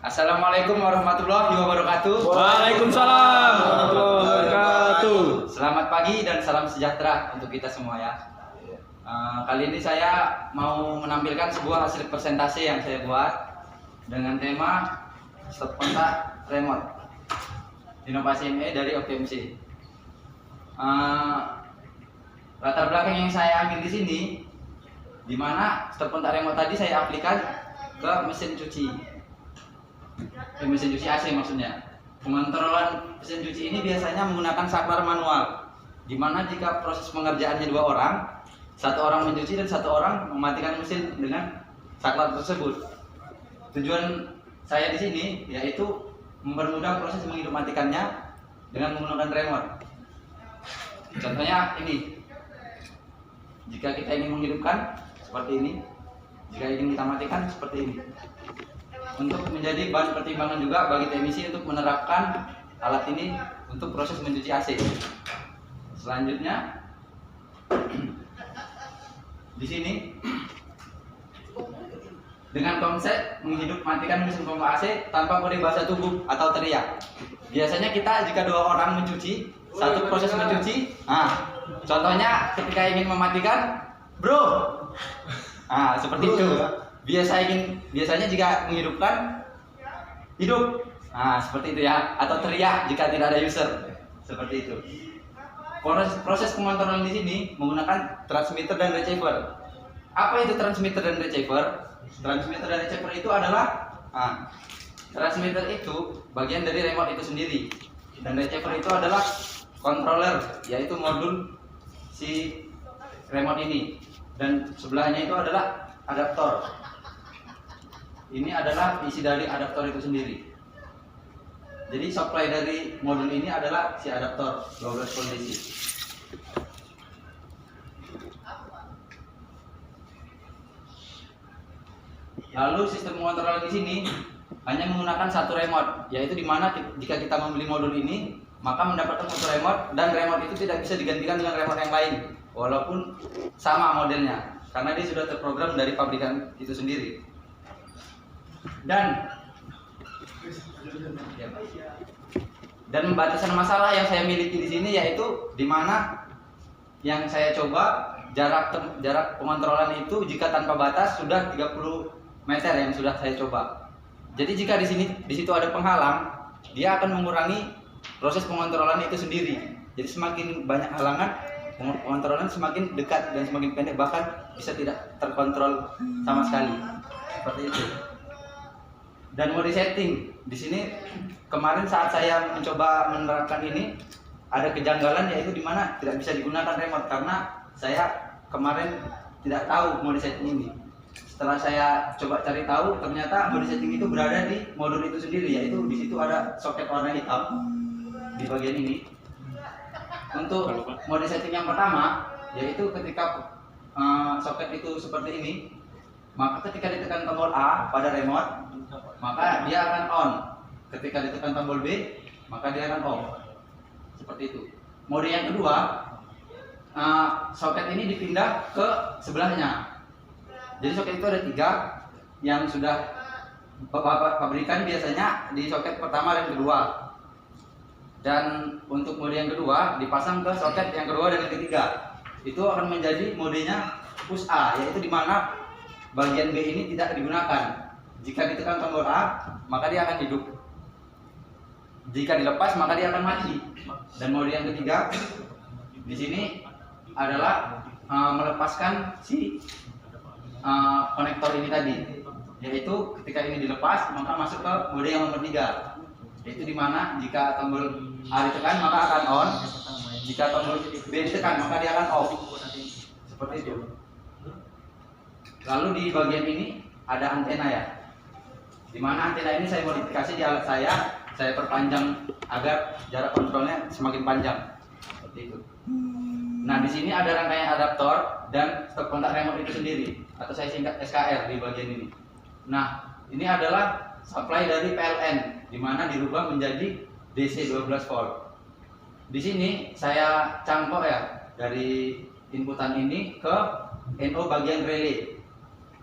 Assalamualaikum warahmatullahi wabarakatuh. Waalaikumsalam warahmatullahi wabarakatuh. Selamat pagi dan salam sejahtera untuk kita semua ya. Kali ini saya mau menampilkan sebuah hasil presentasi yang saya buat dengan tema stop kontak remote inovasi ME dari OKMC. Latar belakang yang saya ambil di sini, di mana stop kontak remote tadi saya aplikasikan ke mesin cuci. Mesin cuci AC maksudnya. Pengontrolan mesin cuci ini biasanya menggunakan saklar manual, di mana jika proses pengerjaannya dua orang, satu orang mencuci dan satu orang mematikan mesin dengan saklar tersebut. Tujuan saya di sini yaitu mempermudah proses menghidup matikannya dengan menggunakan remote. Contohnya ini, jika kita ingin menghidupkan seperti ini, jika ingin kita matikan seperti ini. Untuk menjadi bahan pertimbangan juga bagi teknisi untuk menerapkan alat ini untuk proses mencuci AC. Selanjutnya di sini dengan konsep menghidup matikan mesin pompa AC tanpa kode bahasa tubuh atau teriak. Biasanya kita jika dua orang mencuci, satu proses mencuci, contohnya ketika ingin mematikan, bro, seperti itu. Biasanya jika menghidupkan, hidup, seperti itu ya, atau teriak jika tidak ada user, seperti itu. Proses pengontrolan di sini menggunakan transmitter dan receiver. Apa itu transmitter dan receiver? Transmitter dan receiver itu adalah transmitter itu bagian dari remote itu sendiri, dan receiver itu adalah controller, yaitu modul si remote ini, dan sebelahnya itu adalah adaptor. Ini adalah isi dari adaptor itu sendiri. Jadi supply dari modul ini adalah si adaptor 12 volt DC. Lalu sistem pengontrolan di sini hanya menggunakan satu remote, yaitu di mana jika kita membeli modul ini, maka mendapatkan satu remote, dan remote itu tidak bisa digantikan dengan remote yang lain, walaupun sama modelnya, karena dia sudah terprogram dari pabrikan itu sendiri. Dan batasan masalah yang saya miliki di sini yaitu di mana yang saya coba jarak pengontrolan itu jika tanpa batas sudah 30 meter yang sudah saya coba. Jadi jika di situ ada penghalang, dia akan mengurangi proses pengontrolan itu sendiri. Jadi semakin banyak halangan, pengontrolan semakin dekat dan semakin pendek, bahkan bisa tidak terkontrol sama sekali. Seperti itu. Dan mode setting di sini kemarin saat saya mencoba menerapkan ini ada kejanggalan, yaitu di mana tidak bisa digunakan remote karena saya kemarin tidak tahu mode setting ini. Setelah saya coba cari tahu, ternyata mode setting itu berada di modul itu sendiri, yaitu di situ ada soket warna hitam di bagian ini. Untuk mode setting yang pertama, yaitu ketika soket itu seperti ini, maka ketika ditekan tombol A pada remote, maka dia akan on. Ketika ditekan tombol B, maka dia akan off. Seperti itu. Mode yang kedua, soket ini dipindah ke sebelahnya. Jadi soket itu ada 3 yang sudah pabrikan biasanya di soket pertama dan kedua. Dan untuk mode yang kedua dipasang ke soket yang kedua dan yang ketiga. Itu akan menjadi modenya push A, yaitu di mana bagian B ini tidak digunakan. Jika ditekan tombol A, maka dia akan hidup. Jika dilepas, maka dia akan mati. Dan mode yang ketiga di sini adalah melepaskan si konektor ini tadi, yaitu ketika ini dilepas, maka masuk ke mode yang nomor 3, yaitu di mana jika tombol A ditekan maka akan on, jika tombol B ditekan maka dia akan off. Seperti itu. Lalu di bagian ini ada antena ya, di mana antena ini saya modifikasi di alat saya perpanjang agar jarak kontrolnya semakin panjang. Seperti itu. Nah, di sini ada rangkaian adaptor dan stop kontak remote itu sendiri, atau saya singkat SKR di bagian ini. Nah, ini adalah supply dari PLN, di mana dirubah menjadi DC 12 volt. Di sini saya cangkok ya dari inputan ini ke NO bagian relay.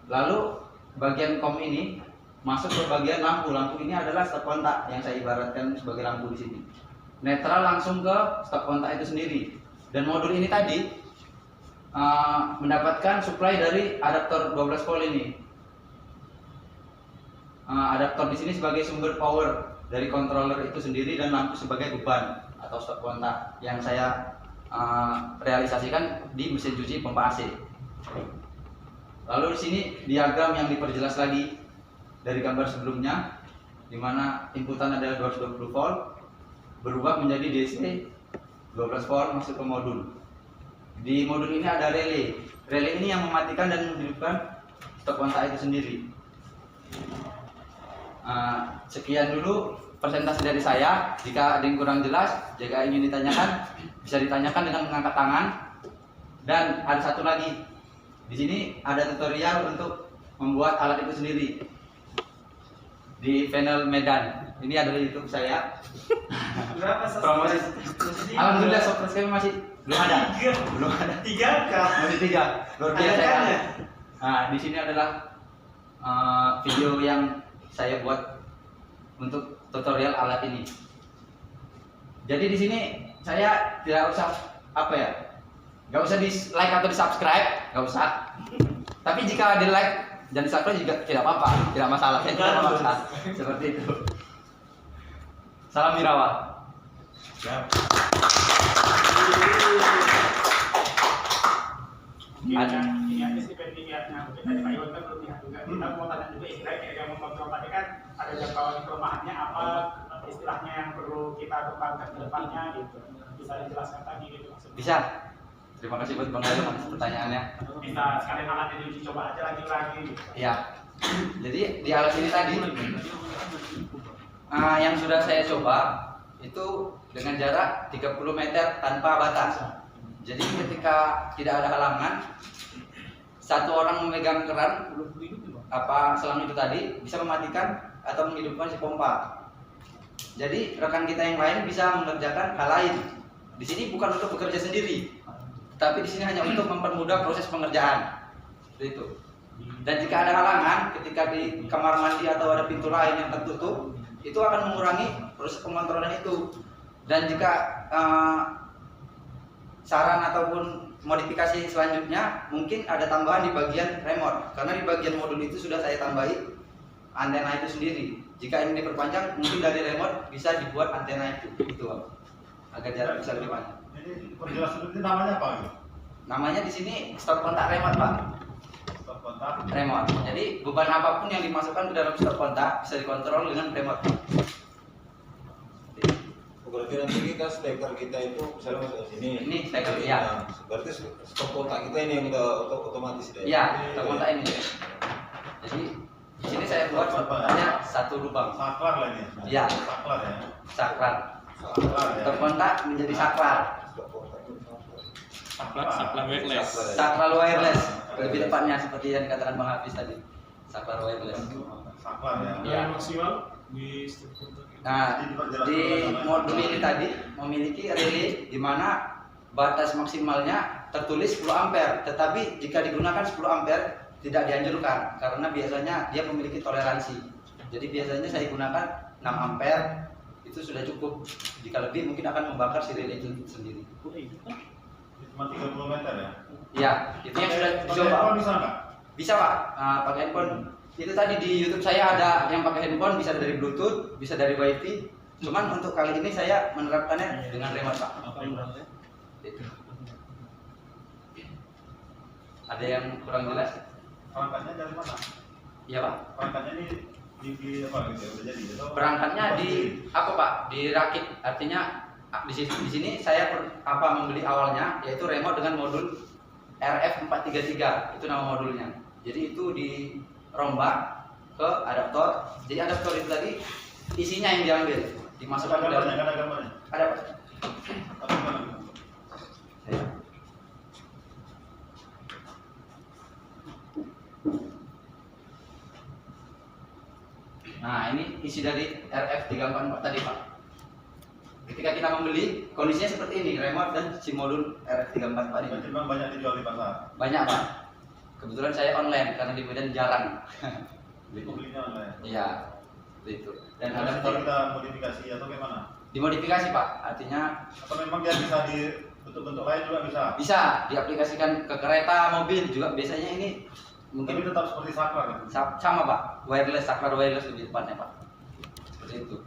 Lalu bagian kom ini masuk ke bagian lampu. Lampu ini adalah stop kontak yang saya ibaratkan sebagai lampu di sini. Netral langsung ke stop kontak itu sendiri. Dan modul ini tadi mendapatkan supply dari adaptor 12 volt ini. Adaptor di sini sebagai sumber power dari controller itu sendiri dan lampu sebagai beban atau stop kontak yang saya realisasikan di mesin cuci pompa AC. Lalu di sini diagram yang diperjelas lagi dari gambar sebelumnya, di mana inputan adalah 220 volt berubah menjadi DC 12 volt masuk ke modul. Di modul ini ada relay. Relay ini yang mematikan dan menghidupkan stop kontak itu sendiri. Sekian dulu presentasi dari saya. Jika ada yang kurang jelas, jika ingin ditanyakan, bisa ditanyakan dengan mengangkat tangan. Dan ada satu lagi, di sini ada tutorial untuk membuat alat itu sendiri di channel Medan. Ini adalah YouTube saya. Promosi. Alhamdulillah subscribe masih belum ada. Belum ada. 3K. Masih 3. Luar biasa ya. Nah, di sini adalah video yang saya buat untuk tutorial alat ini. Jadi di sini saya tidak usah nggak usah di like atau di subscribe, nggak usah. Tapi jika di like dan di subscribe juga tidak apa-apa, tidak masalah. Saya tidak memaksa seperti itu. Salam Mirawa. Ini aja sih pentingnya. Tadi Pak Iwan kan belum lihat juga. Kita mau tanya juga istilahnya yang mengontrol tadi kan ada jangkauan kelemahannya apa istilahnya yang perlu kita kembangkan ke depannya gitu. Bisa dijelaskan tadi gitu maksudnya. Bisa. Terima kasih buat Bang Galuh atas pertanyaannya. Bisa sekalian alatnya diuji coba aja lagi gitu. Iya. Jadi di alat ini tadi yang sudah saya coba itu dengan jarak 30 meter tanpa batas. Jadi ketika tidak ada halangan, satu orang memegang keran selang itu tadi bisa mematikan atau menghidupkan si pompa. Jadi rekan kita yang lain bisa mengerjakan hal lain. Di sini bukan untuk bekerja sendiri, tapi di sini hanya untuk mempermudah proses pengerjaan. Seperti itu. Dan jika ada halangan, ketika di kamar mandi atau ada pintu lain yang tertutup, itu akan mengurangi proses pengontrolan itu. Dan jika saran ataupun modifikasi selanjutnya, mungkin ada tambahan di bagian remote, karena di bagian modul itu sudah saya tambahi antena itu sendiri. Jika ini diperpanjang, mungkin dari remote bisa dibuat antena itu, agar jarak bisa lebih panjang. Jadi perjelas dulu ini namanya apa? Namanya di sini stop kontak remote, Pak. Stop kontak. Remote. Jadi beban apapun yang dimasukkan ke dalam stop kontak bisa dikontrol dengan remote. Berarti nanti kita steker kita itu misalnya masuk ke sini. Ini steker, ya. Nah, berarti stop kontak kita ini yang udah otomatis deh. Iya, stop kontak ini. Jadi di sini saya buat hanya satu lubang. Saklar lah ini. Iya. Saklar ya. Saklar. Saklar ya. Stop kontak menjadi saklar. Saklar wireless. Saklar wireless. Lebih tepatnya seperti yang dikatakan Bang Hafiz tadi. Saklar wireless. Saklar ya. Iya. Maksimal di stop kontak. Nah, di modul ini tadi memiliki relay di mana batas maksimalnya tertulis 10 ampere, tetapi jika digunakan 10 ampere tidak dianjurkan karena biasanya dia memiliki toleransi. Jadi biasanya saya gunakan 6 ampere, itu sudah cukup. Jika lebih mungkin akan membakar si relay itu sendiri. Cuma 30 meter ya. Iya, itu yang sudah Pakai dicoba. handphone bisa nggak? Bisa, Pak. Pakai handphone. Itu tadi di YouTube saya ada yang pakai handphone, bisa dari Bluetooth, bisa dari WiFi. Cuman untuk kali ini saya menerapkannya dengan remote, Pak. Itu. Ada yang kurang jelas? Perangkatnya dari mana? Iya, Pak. Perangkatnya ini di apa gitu ya? Udah jadi gitu. Perangkatnya di apa, Pak? Dirakit. Artinya di sini saya membeli awalnya yaitu remote dengan modul RF433. Itu nama modulnya. Jadi itu dirombak ke adaptor. Jadi adaptor itu tadi isinya yang diambil, dimasukkan ke dalam. Ada gambarnya. Ada, Pak. Ada gambarnya. Saya. Nah, ini isi dari RF344 tadi, Pak. Ketika kita membeli, kondisinya seperti ini, remote dan si modul RF344 ini. Berarti memang banyak dijual di pasar. Banyak, Pak. Kebetulan saya online karena di Medan jarang. Belinya online. Iya, itu. Dan Dan ada kita modifikasi atau gimana? dimodifikasi Pak, artinya Atau memang dia bisa di bentuk-bentuk lain juga bisa? bisa diaplikasikan ke kereta, mobil juga. Biasanya ini Tapi mungkin tetap seperti saklar kan? sama Pak, wireless, saklar wireless lebih tepatnya Pak. Seperti itu.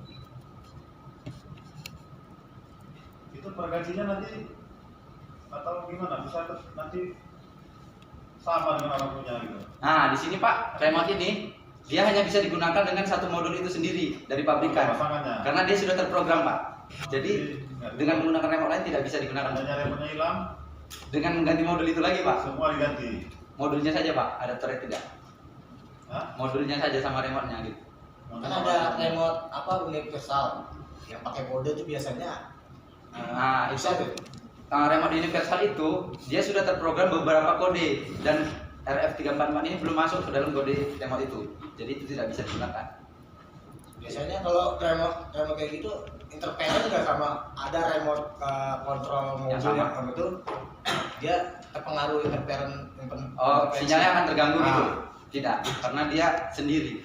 Itu pergajinya nanti atau gimana? Bisa nanti sama dengan orang punya gitu? Nah, di sini Pak, remote ini dia hanya bisa digunakan dengan satu modul itu sendiri dari pabrikan. Pasangannya. Karena dia sudah terprogram Pak. Jadi dengan menggunakan remote lain tidak bisa digunakan. Hanya remote-nya hilang, Dengan mengganti modul itu lagi Pak. semua diganti. Modulnya saja Pak, adaptornya tidak. Hah? Modulnya saja sama remote-nya gitu. Kan ada remote apa universal yang pakai kode itu biasanya Nah, itu bisa tuh. remote universal itu dia sudah terprogram beberapa kode dan RF344 ini belum masuk ke dalam kode remote itu. Jadi itu tidak bisa digunakan. Biasanya kalau remote kayak gitu interference nggak sama, ada remote kontrol mobil Yang sama. yang itu dia terpengaruh interference. Oh, sinyalnya akan terganggu Ah. gitu? Tidak, karena dia sendiri.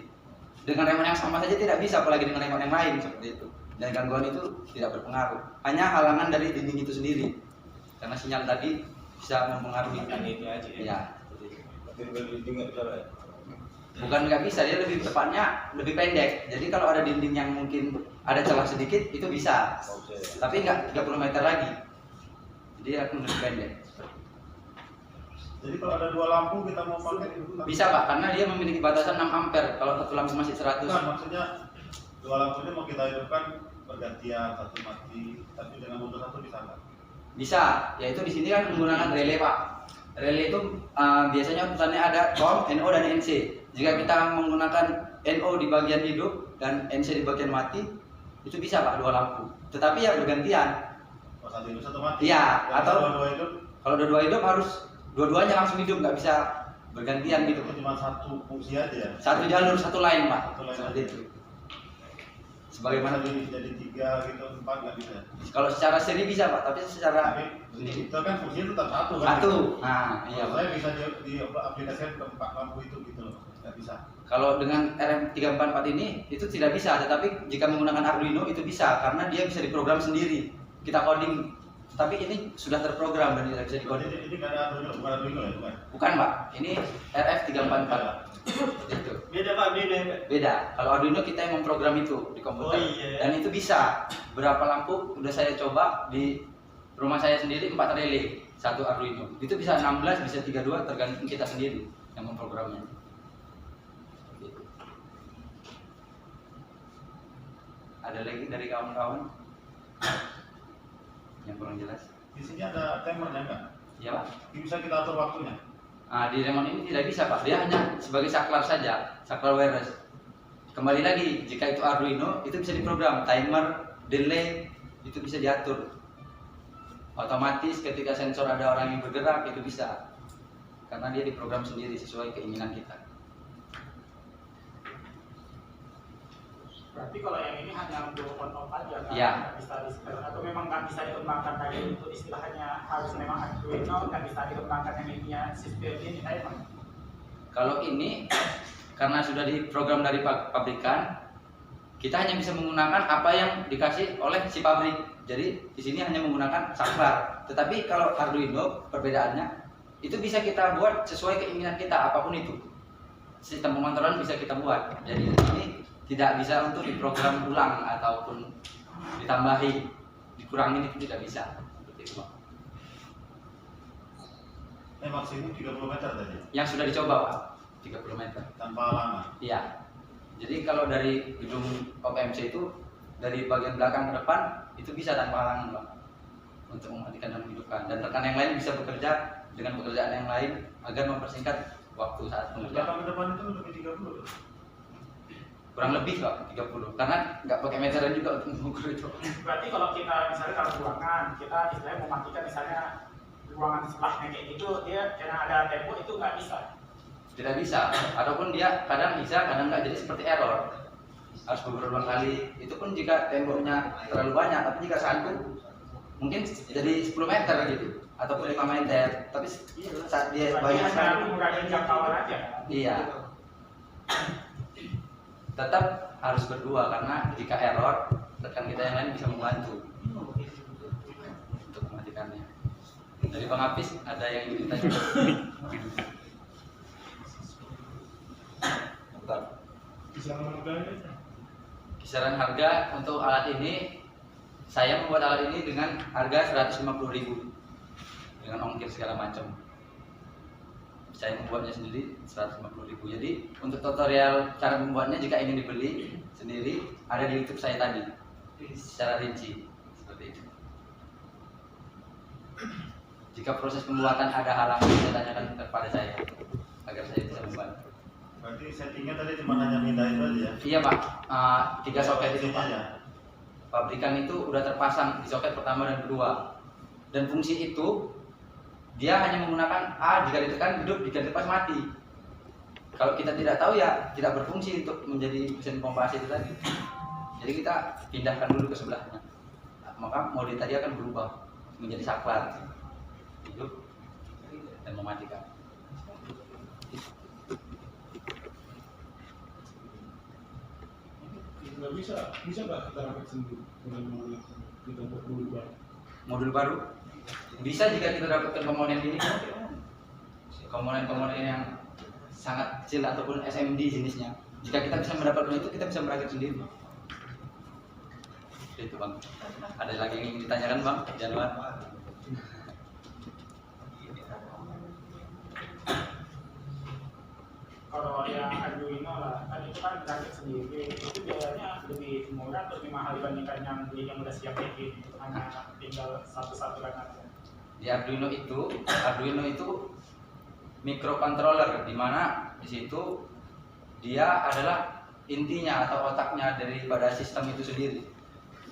Dengan remote yang sama saja tidak bisa, apalagi dengan remote yang lain seperti itu. Dan gangguan itu tidak berpengaruh. Hanya halangan dari dinding itu sendiri. Karena sinyal tadi bisa mempengaruhi. Itu aja ya. Ya, seperti itu. Tapi dinding nggak bisa lah ya? Bukan nggak bisa, dia lebih tepatnya lebih pendek. Jadi kalau ada dinding yang mungkin ada celah sedikit itu bisa, Oke. tapi nggak 30 meter lagi. Jadi akan lebih pendek. Jadi kalau ada dua lampu kita mau pakai Bisa Pak, karena dia memiliki batasan 6 ampere. Kalau satu lampu masih 100. Bukan, maksudnya dua lampu ini mau kita hidupkan bergantian, satu mati, tapi dengan motor satu bisa nggak? Bisa, yaitu di sini kan menggunakan relay Pak. Relay itu biasanya urutannya ada COM, NO dan NC. Jika kita menggunakan NO di bagian hidup dan NC di bagian mati, itu bisa Pak dua lampu. Tetapi ya bergantian. Oh, satu hidup satu mati. Iya, Dan atau- kalau dua hidup Kalau dua-dua hidup harus dua-duanya langsung hidup, nggak bisa bergantian gitu. itu cuma satu fungsi aja ya. Satu jalur, satu line Pak. Satu line Seperti aja. itu. Sebagaimana jadi tiga gitu, empat nggak bisa. kalau secara seri bisa Pak, tapi secara Tapi itu kan fungsinya tetap satu kan? satu. Nah, iya Iya, Pak. saya bisa di aplikasikan ke empat lampu itu gitu loh, nggak bisa. Kalau dengan RM344 ini itu tidak bisa, tetapi jika menggunakan Arduino itu bisa karena dia bisa diprogram sendiri. Kita coding, tapi ini sudah terprogram dan tidak bisa Jadi dicoding. ini nggak ada Arduino, bukan Arduino ya, bukan? Bukan Pak, ini RF344. Itu Beda Pak, beda. beda. Kalau Arduino kita yang memprogram itu di komputer Oh, iya. dan itu bisa. Berapa lampu udah saya coba di rumah saya sendiri 4 relay, satu Arduino. Itu bisa 16, bisa 32 tergantung kita sendiri yang memprogramnya. Gitu. Ada lagi dari kawan-kawan yang kurang jelas? Di sini ada timernya nggak? Ya Pak. Bisa kita atur waktunya. Nah, di remote ini tidak bisa Pak, dia hanya sebagai saklar saja, saklar wireless. Kembali lagi, jika itu Arduino, itu bisa diprogram, timer, delay, itu bisa diatur. Otomatis ketika sensor ada orang yang bergerak, itu bisa. Karena dia diprogram sendiri sesuai keinginan kita. Berarti kalau yang ini hanya untuk on off aja kan? Iya. Nggak bisa di setel, atau memang nggak bisa dikembangkan tadi untuk istilahnya harus memang Arduino, nggak bisa dikembangkan yang ininya sistem ini emang. Kalau ini, karena sudah diprogram dari pabrikan, kita hanya bisa menggunakan apa yang dikasih oleh si pabrik. Jadi di sini hanya menggunakan saklar. Tetapi kalau Arduino perbedaannya itu bisa kita buat sesuai keinginan kita apapun itu. Sistem pengontrolan bisa kita buat. Jadi di sini tidak bisa untuk diprogram ulang ataupun ditambahi, dikurangin itu tidak bisa. Seperti itu, Pak. Maksimum 30 meter tadi, Yang sudah dicoba Pak, 30 meter. tanpa halangan. Iya. Jadi kalau dari gedung OPMC itu dari bagian belakang ke depan itu bisa tanpa halangan Pak, untuk mematikan dan menghidupkan. Dan rekan yang lain bisa bekerja dengan pekerjaan yang lain agar mempersingkat waktu saat Belakang pengerjaan. ke depan itu lebih 30. Kurang lebih Pak, 30. Karena nggak pakai meteran juga untuk mengukur itu. Berarti kalau kita misalnya kalau ruangan, kita istilahnya mematikan misalnya ruangan sebelahnya kayak gitu, dia karena ada tembok itu nggak bisa. Tidak bisa. Ataupun dia kadang bisa, kadang nggak, jadi seperti error. Harus beberapa kali. Itu pun jika temboknya terlalu banyak, tapi jika satu mungkin jadi 10 meter gitu ataupun 5 meter, tapi saat dia bayar hanya mengurangi jangkauan aja. iya, tetap harus berdua karena jika error rekan kita yang lain bisa membantu untuk mematikannya. Dari Bang Apis ada yang ingin ditanya? Bentar. Kisaran harga untuk alat ini, saya membuat alat ini dengan harga 150.000 dengan ongkir segala macam. Saya membuatnya sendiri 150.000. Jadi untuk tutorial cara membuatnya jika ingin dibeli sendiri ada di YouTube saya tadi secara rinci seperti itu. Jika proses pembuatan ada halangan, bisa tanyakan kepada saya agar saya bisa membantu. Berarti settingnya tadi cuma hanya mindahin aja ya? Iya Pak, 3 soket itu Pak. Ya? Pabrikan itu udah terpasang di soket pertama dan kedua. Dan fungsi itu dia hanya menggunakan A, jika ditekan hidup, jika dilepas mati. Kalau kita tidak tahu ya tidak berfungsi untuk menjadi mesin pompa AC itu tadi. Jadi kita pindahkan dulu ke sebelahnya. Maka mode tadi akan berubah menjadi saklar, hidup dan mematikan. Nggak bisa nggak kita rakit sendiri dengan kita buat modul baru? Modul baru bisa jika kita dapatkan komponen ini, komponen-komponen yang sangat kecil ataupun SMD jenisnya. Jika kita bisa mendapatkan itu, kita bisa merakit sendiri. Itu Bang. Ada lagi yang ingin ditanyakan Bang? Januar. Kalau yang Arduino lah, kan itu kan rakit sendiri, itu biayanya lebih murah atau lebih mahal dibandingkan yang beli yang udah siap kayak gini, hanya tinggal satu-satu kan aja. Di Arduino itu microcontroller, di mana di situ dia adalah intinya atau otaknya daripada sistem itu sendiri.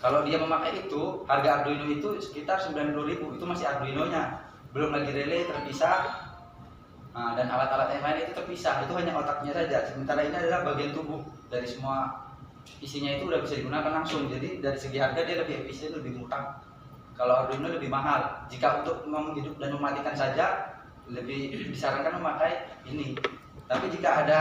Kalau dia memakai itu, harga Arduino itu sekitar 90.000, itu masih Arduino-nya, belum lagi relay terpisah. Nah, dan alat-alat yang lain itu terpisah, itu hanya otaknya saja. Sementara ini adalah bagian tubuh dari semua isinya itu udah bisa digunakan langsung. Jadi dari segi harga dia lebih efisien, lebih murah. Kalau Arduino lebih mahal. Jika untuk menghidup dan mematikan saja lebih disarankan memakai ini. Tapi jika ada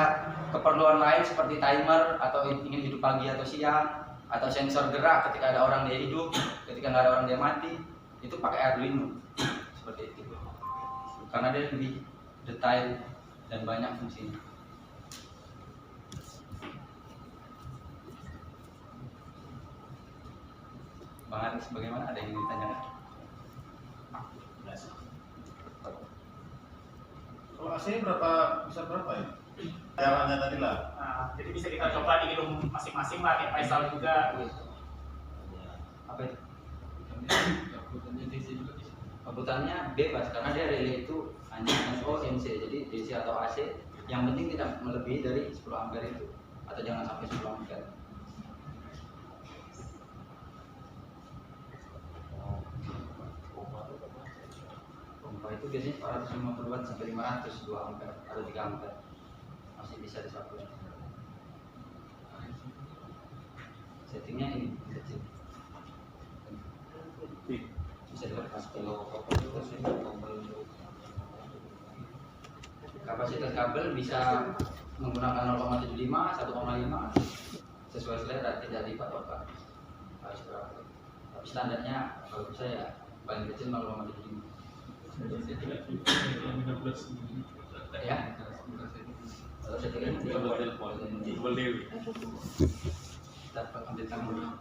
keperluan lain seperti timer atau ingin hidup pagi atau siang atau sensor gerak ketika ada orang dia hidup, ketika nggak ada orang dia mati, itu pakai Arduino seperti itu. Karena dia lebih detail dan banyak fungsinya. Bang Aris, bagaimana? Ada yang ingin ditanyakan? Kalau AC bisa berapa ya? Jalannya tadi lah. Nah, jadi bisa kita coba di gedung masing-masing lah, kayak Faisal juga. Apa itu? Kebutuhannya bebas karena dia relay itu hanya NO, NC, jadi DC atau AC. Yang penting tidak melebihi dari 10 ampere itu, atau jangan sampai 10 ampere. Pompa itu biasanya 450 watt sampai 500, 2 ampere atau 3 ampere masih bisa disatukan. Settingnya ini kecil. Bisa dilepas kalau kapasitas kabel bisa menggunakan 0,75, 1,5 sesuai selera, tidak dipatok harus berapa. Tapi standarnya kalau saya paling kecil 0,75. Ya. Kalau settingan dapat ambil tangan.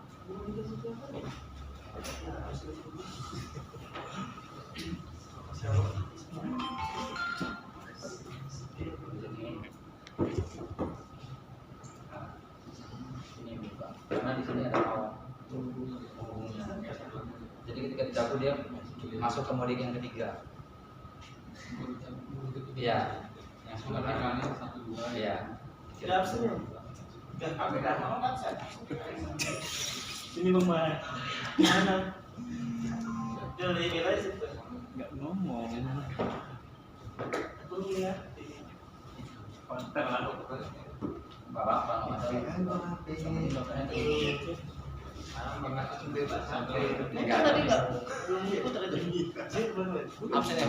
Karena di sini ada awan. Jadi ketika dicabut dia masuk ke mode yang ketiga. Iya, yang sebenarnya iya. Ini memang mana? Nggak ngomong. Perlu ya. Konten lah. Bapak kalau ada Enggak. Tadi nggak belum ikut tadi. Absen ya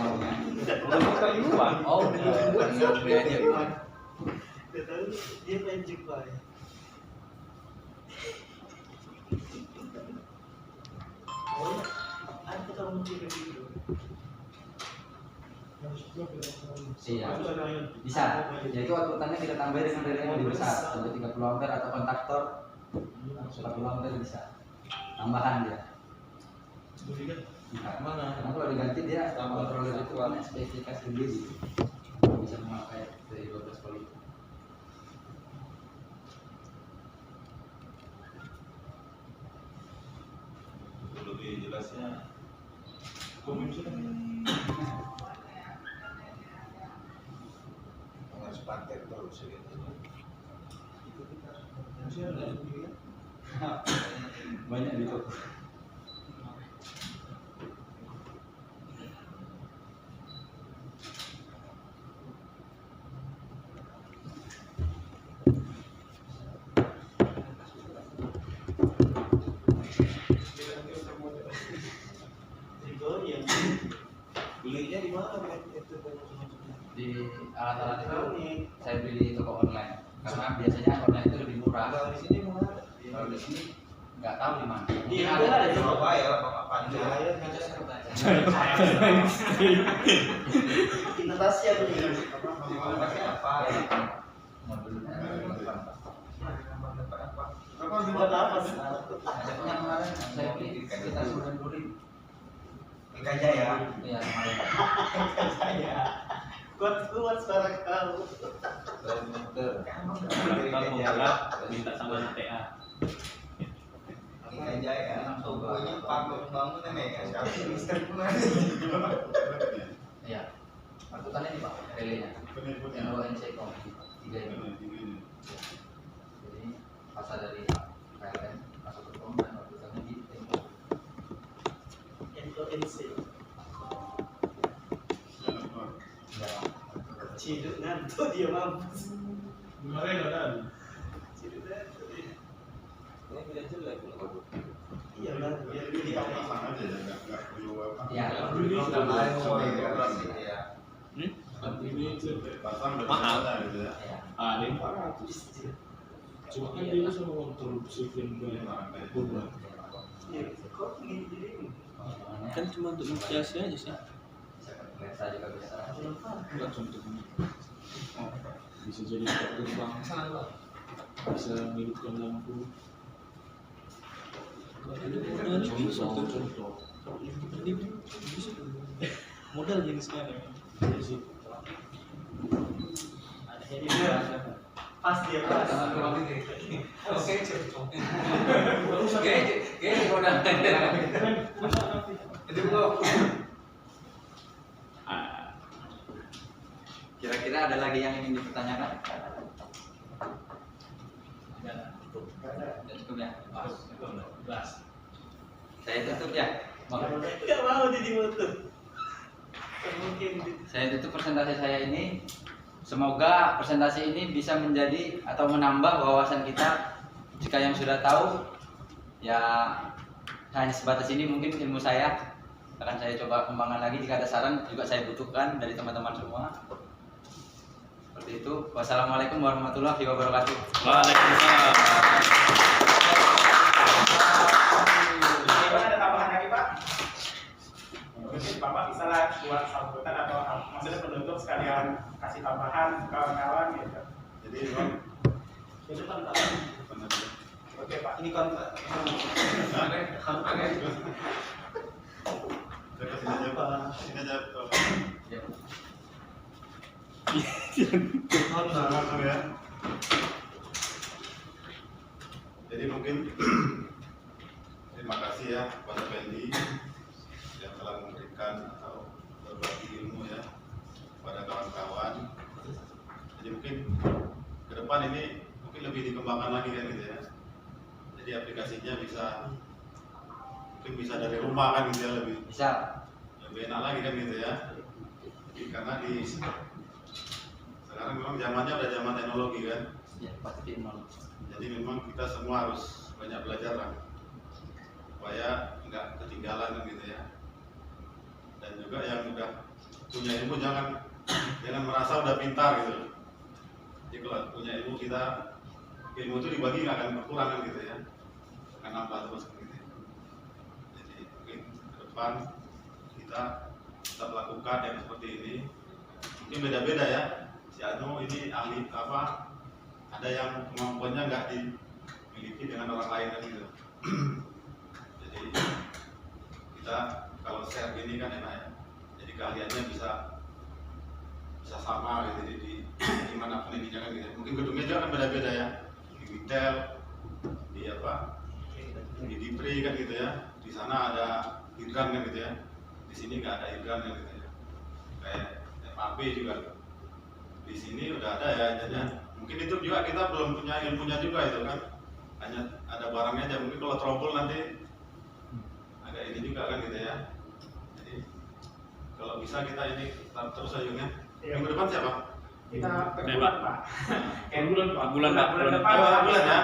Bang? Oh, Dia aja. Dia main juga ya. Oh, ada kamu juga gitu. Iya. Bisa. Yaitu outputannya kita tambahin dengan relay yang lebih besar, sampai 30 ampere atau kontaktor 40 ampere bisa. Tambahan dia. Nah, karena kalau diganti dia kontroler itu punya spesifikasi sendiri. Bisa memakai dari 12 volt. Lebih jelasnya Harus pakai terus gitu. Banyak di toko. Belinya di mana? Di alat-alat itu saya beli di toko online karena biasanya online itu lebih murah. Kalau di sini mana? Kalau di sini nggak tahu di mana. Di Mungkin ada di di Surabaya lah Bang Apaan. Surabaya. Inovasi apa nih? apa? Buat apa sih? Ada yang kemarin saya beli sekitar 90.000. Aja ya. Iya kemarin. Saya. Kuat suara kamu. minta tambahan TA. Aja ya. Pokoknya bangun nih kan. Iya. Angkutannya ini Pak, relaynya. Yang bawa NC-Com 3 ini. Jadi pasar dari PLN masuk ke kom dan angkutannya di Tempo. NC. Ya. Ciduk ngantuk dia mampus. Kemarin ada. Ciduk ngantuk dia. Ini bila jelek kalau iya lah, biar dia pasang aja ya, nggak perlu apa. Ya. Ini Pasang udah Mahal. bisa gitu ya. Ya. Ada yang 400. cuma kan dia sama kontrol sekian banyak. Iya, kok ingin jadi Kan cuma untuk menghiasnya aja sih. Lensa juga bisa. Bukan contohnya. Bisa jadi stop gerbang. Bisa menghidupkan lampu. Contoh. Modal jenis sekarang. Iya sih. ada headingnya. Pas dia pas. Kira-kira ada lagi yang ingin dipertanyakan? Sudah cukup ya? Saya tutup ya? Enggak mau jadi motor. Mungkin Saya tutup presentasi saya ini. Semoga presentasi ini bisa menjadi atau menambah wawasan kita. Jika yang sudah tahu, ya hanya sebatas ini mungkin ilmu saya. Akan saya coba kembangkan lagi. Jika ada saran juga saya butuhkan dari teman-teman semua. Seperti itu. Wassalamualaikum warahmatullahi wabarakatuh. Waalaikumsalam. Gimana ada tambahan lagi Pak? Mungkin Bapak bisa lah buat sambutan atau maksudnya penutup sekalian kasih tambahan kawan-kawan gitu. Jadi memang itu kan benar. Oke Pak. ini kan Saya kasih aja Pak. Ini aja Pak. Langsung ya. Jadi mungkin terima kasih ya kepada Fendi yang telah memberikan atau berbagi ilmu ya kepada kawan-kawan. Jadi mungkin ke depan ini mungkin lebih dikembangkan lagi kan gitu ya. Jadi aplikasinya mungkin bisa dari rumah kan gitu ya, Bisa. lebih enak lagi kan gitu ya. Jadi karena sekarang memang zamannya udah zaman teknologi kan. Ya, pasti nol. Jadi memang kita semua harus banyak belajar lah supaya nggak ketinggalan kan gitu ya. Dan juga yang udah punya ilmu jangan merasa udah pintar gitu. Jadi kalau punya ilmu ilmu itu dibagi nggak akan berkurang kan gitu ya, akan nambah terus gitu ya. Jadi mungkin ke depan kita tetap lakukan yang seperti ini. Mungkin beda-beda ya. Si Anu ini ahli apa? Ada yang kemampuannya nggak dimiliki dengan orang lain kan gitu. Jadi kita kalau share ini kan enak ya. Jadi keahliannya bisa sama gitu di dimanapun ininya kan gitu. Mungkin gedungnya juga kan beda-beda ya. Di retail, di apa? Di Dipri kan gitu ya. Di sana ada hidran kan gitu ya. Di sini nggak ada hidran kan gitu ya. Kayak FAB juga. Di sini udah ada ya aja. Mungkin itu juga kita belum punya ilmunya juga itu kan. Hanya ada barangnya aja. Mungkin kalau trouble nanti agak ini juga kan gitu ya. Jadi kalau bisa kita ini terus ayunya. Minggu depan siapa? Kita berbulan Pak. Bulan depan. bulan Bulan ya.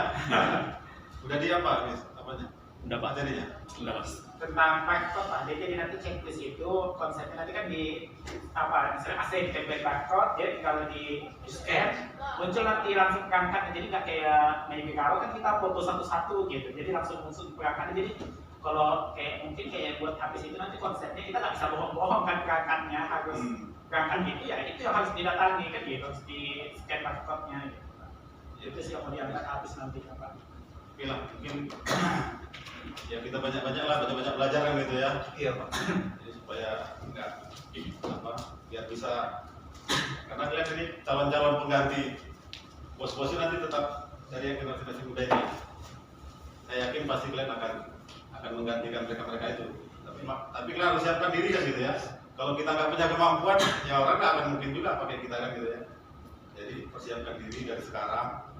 Udah di apa? Apanya? Udah Pak. Materinya? Udah Mas. Tentang barcode Pak, jadi nanti checklist itu konsepnya nanti kan di apa, misalnya asli di template barcode, jadi kalau di scan muncul nanti langsung perangkat, jadi nggak kayak media karo kan kita foto satu-satu gitu, jadi langsung muncul perangkat. Jadi kalau kayak mungkin kayak buat habis itu nanti konsepnya kita nggak bisa bohong-bohong kan perangkatnya harus perangkat itu ya itu yang harus didatangi kan gitu, harus di scan barcode-nya gitu. Itu sih yang mau diangkat habis nanti Pak. Oke lah, mungkin ya kita banyak-banyak belajar kan gitu ya. Iya Pak. Jadi supaya enggak apa biar bisa, karena lihat ini calon-calon pengganti bos-bosnya nanti tetap dari yang generasi muda ini. Saya yakin pasti kalian akan menggantikan mereka itu. Tapi kalian harus siapkan diri kan gitu ya. Kalau kita nggak punya kemampuan, ya orang nggak akan mungkin juga pakai kita kan gitu ya. Jadi persiapkan diri dari sekarang.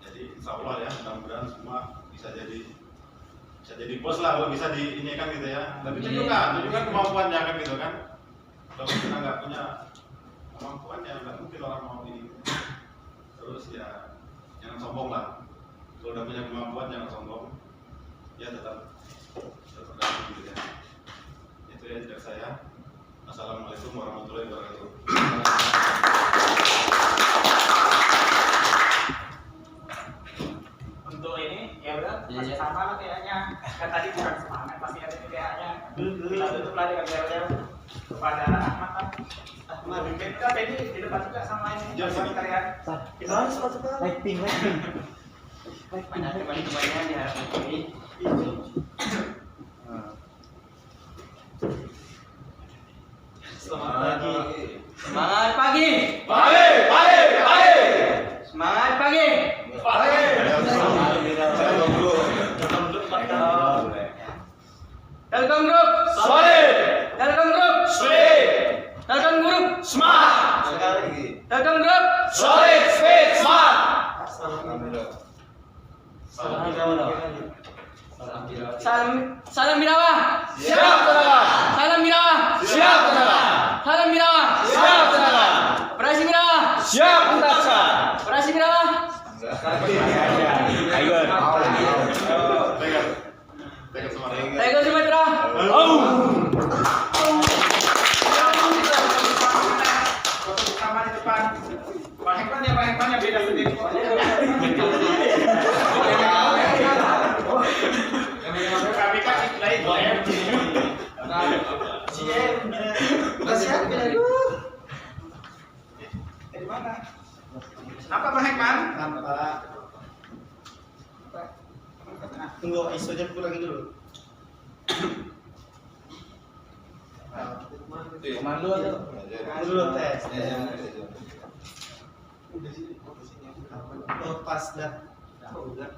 Jadi insya Allah ya, mudah-mudahan semua bisa jadi bos lah kalau bisa di ini kan gitu ya. Tapi tunjukkan kemampuannya kan gitu kan. Kalau kita nggak punya kemampuan ya nggak mungkin orang mau ini. Terus ya jangan sombong lah. Kalau udah punya kemampuan jangan sombong. Ya tetap gitu ya. Itu ya dari saya. Assalamualaikum warahmatullahi wabarakatuh. Untuk ini ya udah Iya, masih iya. sama lah kayaknya, kan tadi kurang semangat pasti ada kayaknya. Kita tutup lah dengan bel kepada Ahmad. Kita tadi di depan juga sama ini Jangan sini. kalian. Lighting. Mana teman-temannya di harapan ini. Selamat pagi. Semangat pagi. Pagi. Semangat pagi. Telkom Group. Solid. Telkom Group. Sweet. Telkom Group. Smart. Sekali lagi. Telkom Group. Solid. Sweet. Smart. Salam Birawa. Siap tenaga. Salam Birawa. Siap tenaga. Salam Birawa. Siap tenaga. Operasi Birawa. Siap atasan. Operasi Birawa. Tiger. Pegang semangat. Tiger Sumatera. Sama di depan. Pak Hekman ya beda sendiri. Kami kan lain boleh. Dari mana? Apa Pak Hekman? Nampak. Tunggu isunya lagi dulu. Komando tuh. Dulu tes. Oh pas dah. Udah.